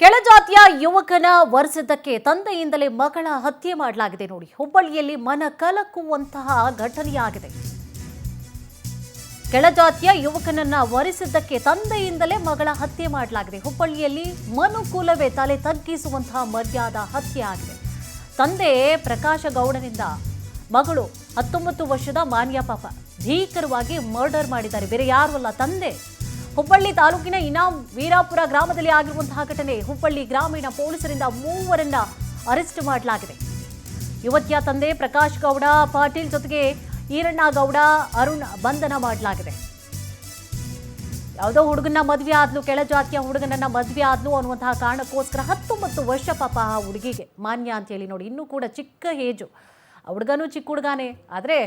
ಕೆಳಜಾತಿಯ ಯುವಕನ ವರ್ಷದಕ್ಕೆ ತಂದೆಯಿಂದಲೇ ಮಗಳ ಹತ್ಯೆ ಮಾಡಲಾಗಿದೆ ನೋಡಿ. ಹುಬ್ಬಳ್ಳಿಯಲ್ಲಿ ಮನ ಕಲಕುವಂತಹ ಘಟನೆಯಾಗಿದೆ. ಕೆಳಜಾತಿಯ ಯುವಕನನ್ನ ವರಿಸಿದ್ದಕ್ಕೆ ತಂದೆಯಿಂದಲೇ ಮಗಳ ಹತ್ಯೆ ಮಾಡಲಾಗಿದೆ. ಹುಬ್ಬಳ್ಳಿಯಲ್ಲಿ ಮನುಕುಲವೇ ತಲೆ ತಗ್ಗಿಸುವಂತಹ ಮರ್ಯಾದಾ ಹತ್ಯೆ ಆಗಿದೆ. ತಂದೆ ಪ್ರಕಾಶ ಗೌಡನಿಂದ ಮಗಳು 19 ವರ್ಷದ ಮಾನ್ಯ ಪಾಪ ಭೀಕರವಾಗಿ ಮರ್ಡರ್ ಮಾಡಿದ್ದಾರೆ. ಬೇರೆ ಯಾರು ಅಲ್ಲ, ತಂದೆ. ಹುಬ್ಬಳ್ಳಿ ತಾಲೂಕಿನ ಇನಾಮ್ ವೀರಾಪುರ ಗ್ರಾಮದಲ್ಲಿ ಆಗಿರುವಂತಹ ಘಟನೆ. ಹುಬ್ಬಳ್ಳಿ ಗ್ರಾಮೀಣ ಪೊಲೀಸರಿಂದ 3 ಅರೆಸ್ಟ್ ಮಾಡಲಾಗಿದೆ. ಯುವತಿಯ ತಂದೆ ಪ್ರಕಾಶ್ ಗೌಡ ಪಾಟೀಲ್ ಜೊತೆಗೆ ಈರಣ್ಣ ಗೌಡ, ಅರುಣ್ ಬಂಧನ ಮಾಡಲಾಗಿದೆ. ಯಾವುದೋ ಹುಡುಗನ ಮದುವೆ ಆದ್ಲು, ಕೆಳಜಾತಿಯ ಹುಡುಗನನ್ನ ಮದುವೆ ಆದ್ಲು ಅನ್ನುವಂತಹ ಕಾರಣಕ್ಕೋಸ್ಕರ 19 ವರ್ಷ ಪಾಪ ಆ ಹುಡುಗಿಗೆ ಮಾನ್ಯ ಅಂತ ಹೇಳಿ ನೋಡಿ. ಇನ್ನೂ ಕೂಡ ಚಿಕ್ಕ ಏಜು, ಆ ಹುಡುಗನೂ ಚಿಕ್ಕ ಹುಡುಗಾನೆ. ಆದರೆ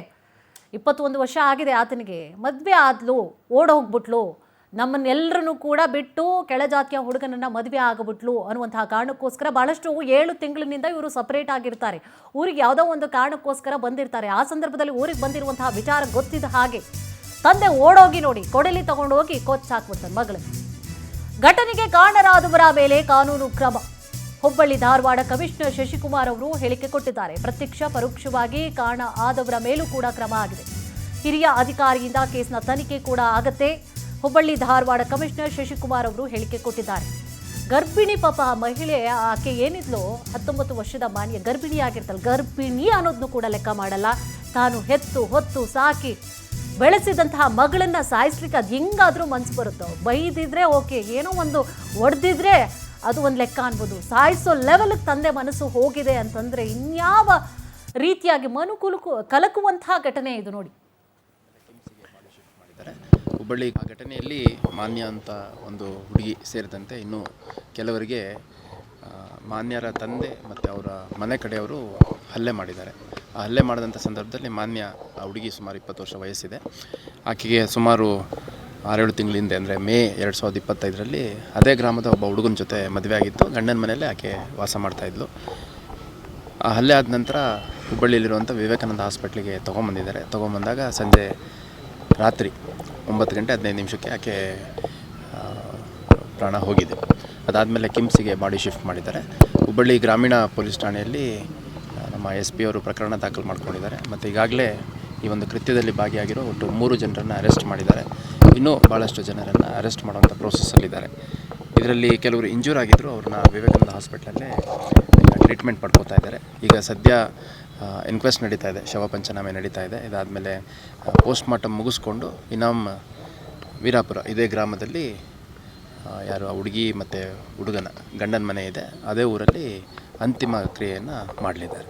21 ವರ್ಷ ಆಗಿದೆ ಆತನಿಗೆ. ಮದುವೆ ಆದ್ಲು, ಓಡೋಗ್ಬಿಟ್ಲು, ನಮ್ಮನ್ನೆಲ್ಲರನ್ನು ಕೂಡ ಬಿಟ್ಟು ಕೆಳಜಾತಿಯ ಹುಡುಗನನ್ನ ಮದುವೆ ಆಗಿಬಿಟ್ಲು ಅನ್ನುವಂತಹ ಕಾರಣಕ್ಕೋಸ್ಕರ ಬಹಳಷ್ಟು 7 ತಿಂಗಳಿನಿಂದ ಇವರು ಸಪರೇಟ್ ಆಗಿರ್ತಾರೆ. ಊರಿಗೆ ಯಾವುದೋ ಒಂದು ಕಾರಣಕ್ಕೋಸ್ಕರ ಬಂದಿರ್ತಾರೆ. ಆ ಸಂದರ್ಭದಲ್ಲಿ ಊರಿಗೆ ಬಂದಿರುವಂತಹ ವಿಚಾರ ಗೊತ್ತಿದ್ದ ಹಾಗೆ ತಂದೆ ಓಡೋಗಿ ನೋಡಿ, ಕೊಡಲಿ ತಗೊಂಡೋಗಿ ಕೊಚ್ಚಾಕ್ಬಿಡ್ತಾನೆ ಮಗಳಿಗೆ. ಘಟನೆಗೆ ಕಾರಣರಾದವರ ಮೇಲೆ ಕಾನೂನು ಕ್ರಮ. ಹುಬ್ಬಳ್ಳಿ ಧಾರವಾಡ ಕಮಿಷನರ್ ಶಶಿಕುಮಾರ್ ಅವರು ಹೇಳಿಕೆ ಕೊಟ್ಟಿದ್ದಾರೆ. ಪ್ರತ್ಯಕ್ಷ ಪರೋಕ್ಷವಾಗಿ ಕಾರಣ ಆದವರ ಮೇಲೂ ಕೂಡ ಕ್ರಮ ಆಗಿದೆ. ಹಿರಿಯ ಅಧಿಕಾರಿಯಿಂದ ಕೇಸ್ನ ತನಿಖೆ ಕೂಡ ಆಗತ್ತೆ. ಹುಬ್ಬಳ್ಳಿ ಧಾರವಾಡ ಕಮಿಷನರ್ ಶಶಿಕುಮಾರ್ ಅವರು ಹೇಳಿಕೆ ಕೊಟ್ಟಿದ್ದಾರೆ. ಗರ್ಭಿಣಿ ಪಾಪ ಮಹಿಳೆ, ಆಕೆ ಏನಿದ್ಲು 19 ವರ್ಷದ ಮಾನ್ಯ ಗರ್ಭಿಣಿಯಾಗಿರ್ತಾಳೆ. ಗರ್ಭಿಣಿ ಅನ್ನೋದನ್ನು ಕೂಡ ಲೆಕ್ಕ ಮಾಡಲ್ಲ. ತಾನು ಹೆತ್ತು ಹೊತ್ತು ಸಾಕಿ ಬೆಳೆಸಿದಂತಹ ಮಗಳನ್ನ ಸಾಯಿಸ್ಲಿಕ್ಕೆ ಅದು ಹೆಂಗಾದ್ರೂ ಮನ್ಸು ಬರುತ್ತೋ. ಬೈದಿದ್ರೆ ಓಕೆ, ಏನೋ ಒಂದು ಒಡೆದಿದ್ರೆ ಅದು ಒಂದು ಲೆಕ್ಕ ಅನ್ಬೋದು. ಸಾಯಿಸೋ ಲೆವೆಲ್ಗೆ ತಂದೆ ಮನಸ್ಸು ಹೋಗಿದೆ ಅಂತಂದ್ರೆ ಇನ್ಯಾವ ರೀತಿಯಾಗಿ ಕಲಕುವಂತಹ ಘಟನೆ ಇದು ನೋಡಿ. ಹುಬ್ಬಳ್ಳಿ ಘಟನೆಯಲ್ಲಿ ಮಾನ್ಯ ಅಂತ ಒಂದು ಹುಡುಗಿ ಸೇರಿದಂತೆ ಇನ್ನೂ ಕೆಲವರಿಗೆ ಮಾನ್ಯರ ತಂದೆ ಮತ್ತು ಅವರ ಮನೆ ಕಡೆಯವರು ಹಲ್ಲೆ ಮಾಡಿದ್ದಾರೆ. ಆ ಹಲ್ಲೆ ಮಾಡಿದಂಥ ಸಂದರ್ಭದಲ್ಲಿ ಮಾನ್ಯ ಆ ಹುಡುಗಿ ಸುಮಾರು 20 ವರ್ಷ ವಯಸ್ಸಿದೆ. ಆಕೆಗೆ ಸುಮಾರು 6-7 ತಿಂಗಳ ಹಿಂದೆ ಅಂದರೆ ಮೇ 2025ರಲ್ಲಿ ಅದೇ ಗ್ರಾಮದ ಒಬ್ಬ ಹುಡುಗನ ಜೊತೆ ಮದುವೆ ಆಗಿತ್ತು. ಗಂಡನ ಮನೆಯಲ್ಲೇ ಆಕೆ ವಾಸ ಮಾಡ್ತಾಯಿದ್ಲು. ಆ ಹಲ್ಲೆ ಆದ ನಂತರ ಹುಬ್ಬಳ್ಳಿಯಲ್ಲಿರುವಂಥ ವಿವೇಕಾನಂದ ಹಾಸ್ಪಿಟ್ಲಿಗೆ ತೊಗೊಂಬಂದಾಗ ಸಂಜೆ ರಾತ್ರಿ 9:15 ಆಕೆ ಪ್ರಾಣ ಹೋಗಿದೆ. ಅದಾದಮೇಲೆ ಕಿಮ್ಸಿಗೆ ಬಾಡಿ ಶಿಫ್ಟ್ ಮಾಡಿದ್ದಾರೆ. ಹುಬ್ಬಳ್ಳಿ ಗ್ರಾಮೀಣ ಪೊಲೀಸ್ ಠಾಣೆಯಲ್ಲಿ ನಮ್ಮ SP ಅವರು ಪ್ರಕರಣ ದಾಖಲು ಮಾಡ್ಕೊಂಡಿದ್ದಾರೆ. ಮತ್ತು ಈಗಾಗಲೇ ಈ ಒಂದು ಕೃತ್ಯದಲ್ಲಿ ಭಾಗಿಯಾಗಿರೋ ಒಟ್ಟು 3 ಜನರನ್ನು ಅರೆಸ್ಟ್ ಮಾಡಿದ್ದಾರೆ. ಇನ್ನೂ ಭಾಳಷ್ಟು ಜನರನ್ನು ಅರೆಸ್ಟ್ ಮಾಡುವಂಥ ಪ್ರೋಸೆಸ್ಸಲ್ಲಿದ್ದಾರೆ. ಇದರಲ್ಲಿ ಕೆಲವರು ಇಂಜೂರ್ ಆಗಿದ್ದರು. ಅವ್ರನ್ನ ವಿವೇಕಾನಂದ ಹಾಸ್ಪಿಟ್ಲಲ್ಲೇ ಟ್ರೀಟ್ಮೆಂಟ್ ಪಡ್ಕೋತಾ ಇದ್ದಾರೆ. ಈಗ ಸದ್ಯ ಇನ್ಕ್ವೆಸ್ಟ್ ನಡೀತಾ ಇದೆ, ಶವ ಪಂಚನಾಮೆ ನಡೀತಾ ಇದೆ. ಇದಾದಮೇಲೆ ಪೋಸ್ಟ್ ಮಾರ್ಟಮ್ ಮುಗಿಸ್ಕೊಂಡು ಇನಾಮ್ ವೀರಾಪುರ ಇದೇ ಗ್ರಾಮದಲ್ಲಿ ಯಾರು ಆ ಹುಡುಗಿ ಮತ್ತು ಹುಡುಗನ ಗಂಡನ ಮನೆ ಇದೆ, ಅದೇ ಊರಲ್ಲಿ ಅಂತಿಮ ಕ್ರಿಯೆಯನ್ನು ಮಾಡಲಿದ್ದಾರೆ.